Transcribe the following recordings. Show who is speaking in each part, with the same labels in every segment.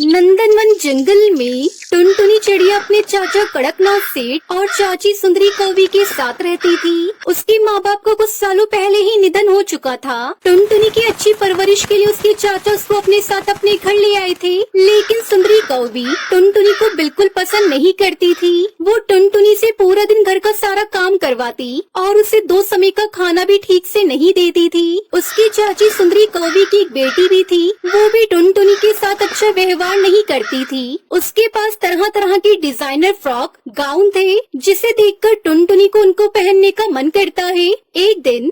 Speaker 1: नंदनवन जंगल में टुनटुनी चिड़िया अपने चाचा कड़कनाथ सेठ और चाची सुंदरी कौवी के साथ रहती थी। उसके माँ बाप को कुछ सालों पहले ही निधन हो चुका था। टुनटुनी की अच्छी परवरिश के लिए उसके चाचा उसको अपने साथ अपने घर ले आए थे, लेकिन सुंदरी कौवी टुनटुनी को बिल्कुल पसंद नहीं करती थी। वो टुनटुनी से पूरा दिन घर का सारा काम करवाती और उसे 2 समय का खाना भी ठीक से नहीं देती थी। उसकी चाची सुंदरी कौवी की एक बेटी भी थी, वो भी टुनटुनी के साथ अच्छा व्यवहार नहीं करती थी। उसके पास तरह तरह के डिजाइनर फ्रॉक गाउन थे, जिसे देखकर टुनटुनी को उनको पहनने का मन करता है। एक दिन,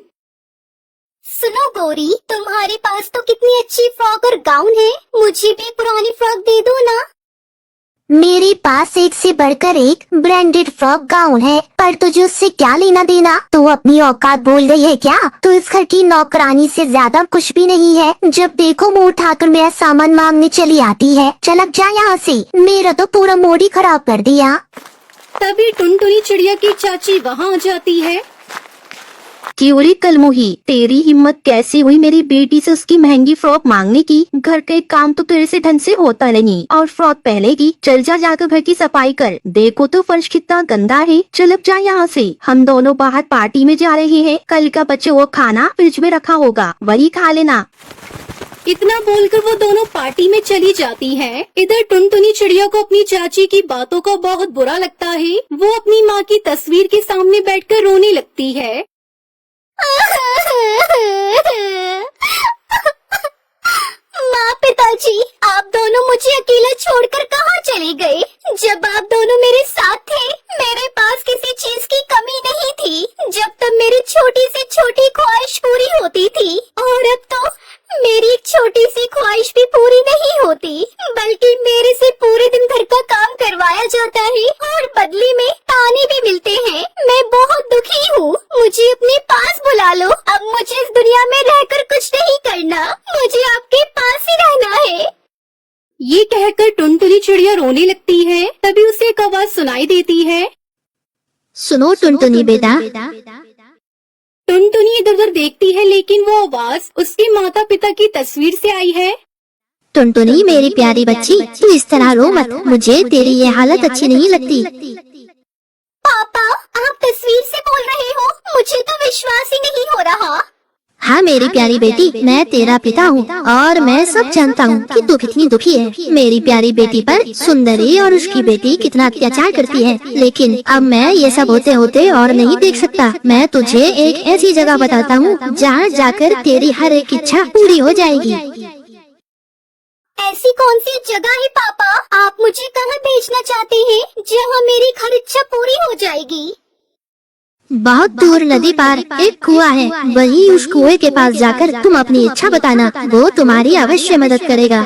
Speaker 2: सुनो गौरी, तुम्हारे पास तो कितनी अच्छी फ्रॉक और गाउन है, मुझे भी पुरानी फ्रॉक दे दो ना। मेरे पास एक से बढ़कर एक ब्रांडेड फ्रॉक गाउन है, पर तुझे उससे क्या लेना देना? तू अपनी औकात बोल रही है क्या? तू इस घर की नौकरानी से ज्यादा कुछ भी नहीं है। जब देखो मुंह उठाकर मेरा सामान मांगने चली आती है। चल अब जा यहाँ से, मेरा तो पूरा मूड ही खराब कर दिया।
Speaker 1: तभी टुनटुनी चिड़िया की चाची वहाँ आ जाती है।
Speaker 3: क्यों रे कलमुही, तेरी हिम्मत कैसे हुई मेरी बेटी से उसकी महंगी फ्रॉक मांगने की? घर का एक काम तो तेरे से ढंग से होता नहीं और फ्रॉक पहनेगी। चल जा, जाकर घर की सफाई कर। देखो तो फर्श कितना गंदा है। चल अब जा यहाँ से, हम दोनों बाहर पार्टी में जा रहे हैं। कल का बचे वो खाना फ्रिज में रखा होगा, वही खा लेना।
Speaker 1: इतना बोलकर वो दोनों पार्टी में चली जाती हैं। इधर टुनटुनी चिड़िया को अपनी चाची की बातों का बहुत बुरा लगता है। वो अपनी माँ की तस्वीर के सामने बैठकर रोने लगती है।
Speaker 2: माँ, पिताजी, आप दोनों मुझे अकेला छोड़कर कहाँ चले गए? जब आप दोनों मेरे साथ थे, मेरे पास किसी चीज की कमी नहीं थी। जब तक मेरी छोटी से छोटी ख्वाहिश पूरी होती थी, और अब तो मेरी एक छोटी सी ख्वाहिश भी पूरी नहीं होती, बल्कि मेरे से पूरे दिन घर का काम करवाया जाता है और बदले में ताने भी मिलते हैं। मैं बहुत दुखी हूँ, मुझे अपने पास बुला लो। अब मुझे इस दुनिया में रहकर कुछ नहीं करना, मुझे आपके पास ही रहना है।
Speaker 1: ये कहकर टुनटुनी चिड़िया रोने लगती है। तभी उसे एक आवाज सुनाई देती है।
Speaker 3: सुनो टुनटुनी बेटा।
Speaker 1: टुनटुनी इधर उधर देखती है, लेकिन वो आवाज उसके माता पिता की तस्वीर से आई है।
Speaker 3: टुनटुनी मेरी प्यारी बच्ची, तू इस तरह रो मत, मुझे तेरी ये हालत अच्छी नहीं लगती।
Speaker 2: पापा, आप तस्वीर से बोल रहे हो? मुझे तो विश्वास ही नहीं हो रहा।
Speaker 3: हाँ मेरी प्यारी बेटी, मैं तेरा पिता हूँ और मैं सब जानता हूँ कि तू कितनी दुखी है। मेरी प्यारी बेटी पर सुंदरी और उसकी बेटी कितना अत्याचार करती है, लेकिन अब मैं ये सब होते होते और नहीं देख सकता। मैं तुझे एक ऐसी जगह बताता हूँ जहाँ जाकर तेरी हर एक इच्छा पूरी हो जाएगी।
Speaker 2: ऐसी कौन सी जगह है पापा? आप मुझे कहाँ भेजना चाहते हैं जहाँ मेरी हर इच्छा पूरी हो जाएगी?
Speaker 3: बहुत दूर नदी पार एक कुआं है, वही उस कुएं के पास जाकर तुम अपनी इच्छा बताना, वो तुम्हारी अवश्य मदद करेगा।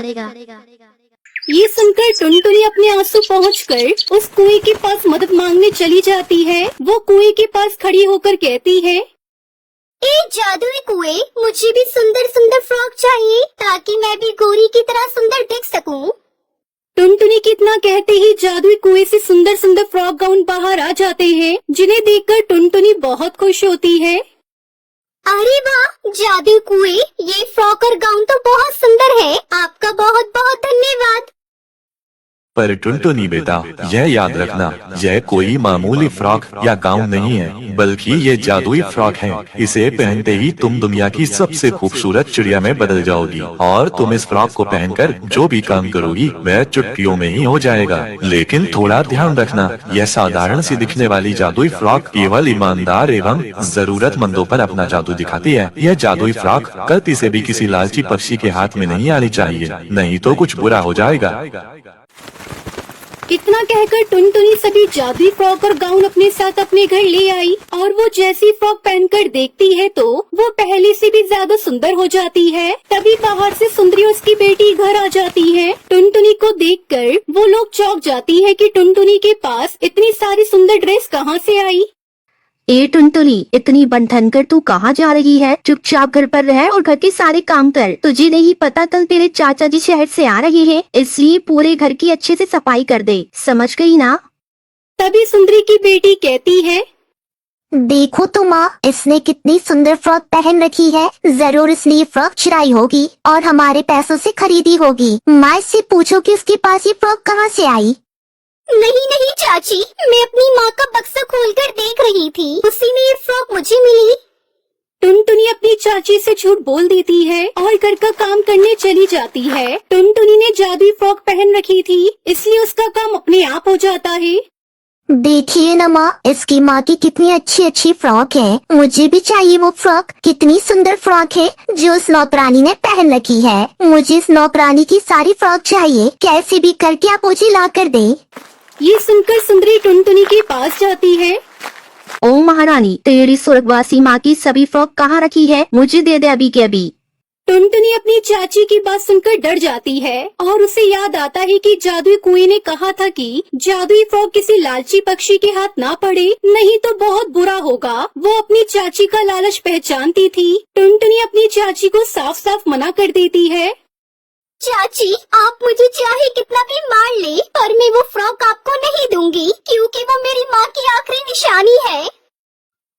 Speaker 1: ये सुनकर टुनटुनी अपने आंसू पहुंचकर उस कुएं के पास मदद मांगने चली जाती है। वो कुएं के पास खड़ी होकर कहती है,
Speaker 2: ए जादुई कुएं, मुझे भी सुंदर सुंदर फ्रॉक चाहिए ताकि मैं भी गौरी की तरह सुंदर दिख सकूं।
Speaker 1: टुनटुनी की इतना कहते ही जादुई कुएं से सुंदर सुंदर फ्रॉक गाउन बाहर आ जाते हैं, जिन्हें देखकर टुनटुनी बहुत खुश होती है।
Speaker 2: अरे वाह जादुई कुएं, ये फ्रॉक और गाउन तो बहुत सुंदर है। आपका बहुत बहुत धन्यवाद।
Speaker 4: पर टुनटुनी बेटा, यह याद रखना, यह कोई मामूली फ्रॉक या गाउन नहीं है, बल्कि ये जादुई फ्रॉक है। इसे पहनते ही तुम दुनिया की सबसे खूबसूरत चिड़िया में बदल जाओगी और तुम इस फ्रॉक को पहनकर जो भी काम करोगी वह चुटकियों में ही हो जाएगा। लेकिन थोड़ा ध्यान रखना, यह साधारण सी दिखने वाली जादुई फ्रॉक केवल ईमानदार एवं जरूरतमंदों पर अपना जादू दिखाती है। यह जादुई फ्रॉक गलती से भी किसी लालची पक्षी के हाथ में नहीं आनी चाहिए, नहीं तो कुछ बुरा हो जाएगा।
Speaker 1: इतना कहकर टुनटुनी सभी जादुई फ्रॉक और गाउन अपने साथ अपने घर ले आई और वो जैसी फ्रॉक पहनकर देखती है तो वो पहले से भी ज्यादा सुंदर हो जाती है। तभी बाहर से सुंदरी और उसकी बेटी घर आ जाती है। टुनटुनी को देखकर वो लोग चौंक जाती है कि टुनटुनी के पास इतनी सारी सुंदर ड्रेस कहाँ से आई।
Speaker 3: ए टुनटुनी, इतनी बन कर तू कहाँ जा रही है? चुपचाप घर पर रह और घर के सारे काम कर। तुझे नहीं पता कल तेरे चाचा जी शहर से आ रहे हैं, इसलिए पूरे घर की अच्छे से सफाई कर दे, समझ गई ना?
Speaker 1: तभी सुंदरी की बेटी कहती है,
Speaker 3: देखो तो माँ, इसने कितनी सुंदर फ्रॉक पहन रखी है। जरूर इसने ये फ्रॉक चुराई होगी और हमारे पैसों से खरीदी होगी। माँ इससे पूछो कि उसके पास ये फ्रॉक कहाँ से आई।
Speaker 2: नहीं नहीं चाची, मैं अपनी माँ का बक्सा खोलकर देख रही थी, उसी में ये फ्रॉक मुझे मिली।
Speaker 1: टुनटुनी अपनी चाची से झूठ बोल देती है और घर का काम करने चली जाती है। टुनटुनी ने जादुई फ्रॉक पहन रखी थी, इसलिए उसका काम अपने आप हो जाता है।
Speaker 3: देखिए ना माँ, इसकी माँ की कितनी अच्छी अच्छी फ्रॉक है। मुझे भी चाहिए वो फ्रॉक। कितनी सुंदर फ्रॉक है जो उस नौकरानी ने पहन रखी है। मुझे इस नौकरानी की सारी फ्रॉक चाहिए। कैसे भी करके आप मुझे ला कर दे।
Speaker 1: ये सुनकर सुंदरी टुनटुनी के पास जाती है।
Speaker 3: ओ महारानी, तेरी स्वर्गवासी माँ की सभी फ्रॉक कहाँ रखी है? मुझे दे दे अभी के अभी।
Speaker 1: टुनटुनी अपनी चाची की बात सुनकर डर जाती है और उसे याद आता है कि जादुई कुएं ने कहा था कि जादुई फ्रॉक किसी लालची पक्षी के हाथ ना पड़े, नहीं तो बहुत बुरा होगा। वो अपनी चाची का लालच पहचानती थी। टुनटुनी अपनी चाची को साफ साफ मना कर देती है।
Speaker 2: चाची, आप मुझे चाहे कितना भी मार ले, पर मैं वो फ्रॉक आपको नहीं दूंगी, क्योंकि वो मेरी माँ की आखिरी निशानी है।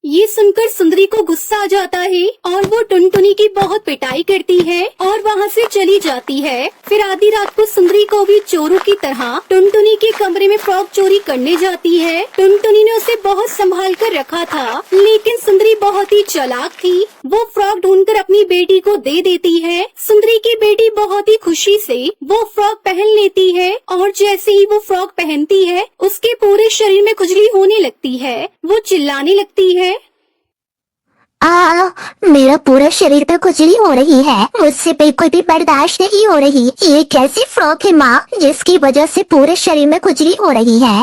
Speaker 1: ये सुनकर सुंदरी को गुस्सा आ जाता है और वो टुनटुनी की बहुत पिटाई करती है और वहाँ से चली जाती है। फिर आधी रात को सुंदरी को भी चोरों की तरह टुनटुनी के कमरे में फ्रॉक चोरी करने जाती है। टुनटुनी ने उसे बहुत संभाल कर रखा था, लेकिन सुंदरी बहुत ही चालाक थी। वो फ्रॉक ढूंढकर अपनी बेटी को दे देती है। सुंदरी की बेटी बहुत ही खुशी से वो फ्रॉक पहन लेती है और जैसे ही वो फ्रॉक पहनती है, उसके पूरे शरीर में खुजली होने लगती है। वो चिल्लाने लगती है।
Speaker 3: मेरा पूरा शरीर पे खुजली हो रही है। मुझसे बिल्कुल भी बर्दाश्त नहीं हो रही। ये कैसी फ्रॉक है माँ, जिसकी वजह से पूरे शरीर में खुजली हो रही है।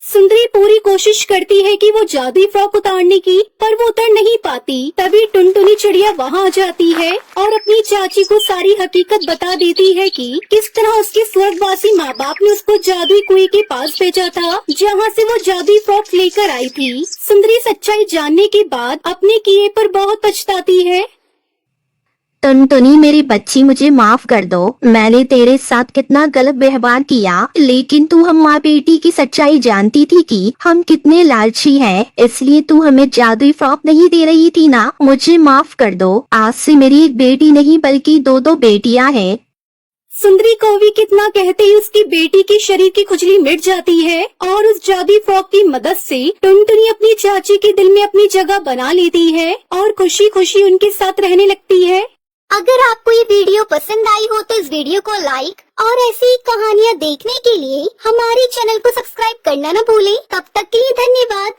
Speaker 1: सुंदरी पूरी कोशिश करती है कि वो जादुई फ्रॉक उतारने की, पर वो उतर नहीं पाती। तभी टुनटुनी चिड़िया वहाँ आ जाती है और अपनी चाची को सारी हकीकत बता देती है कि किस तरह उसके स्वर्गवासी माँ बाप ने उसको जादुई कुएं के पास भेजा था, जहाँ से वो जादुई फ्रॉक लेकर आई थी। सुंदरी सच्चाई जानने के बाद अपने किए पर बहुत पछताती है।
Speaker 3: टुनटुनी मेरी बच्ची, मुझे माफ कर दो। मैंने तेरे साथ कितना गलत व्यवहार किया, लेकिन तू हम माँ बेटी की सच्चाई जानती थी कि हम कितने लालची हैं, इसलिए तू हमें जादुई फ्रॉक नहीं दे रही थी ना। मुझे माफ कर दो। आज से मेरी एक बेटी नहीं बल्कि दो दो बेटियां हैं।
Speaker 1: सुंदरी को भी कितना कहते ही उसकी बेटी के शरीर की खुजली मिट जाती है और उस जादुई फ्रॉक की मदद से टुनटुनी अपनी चाची के दिल में अपनी जगह बना लेती है और खुशी खुशी उनके साथ रहने लगती है।
Speaker 2: अगर आपको ये वीडियो पसंद आई हो तो इस वीडियो को लाइक और ऐसी ही कहानियाँ देखने के लिए हमारे चैनल को सब्सक्राइब करना न भूलें। तब तक के लिए धन्यवाद।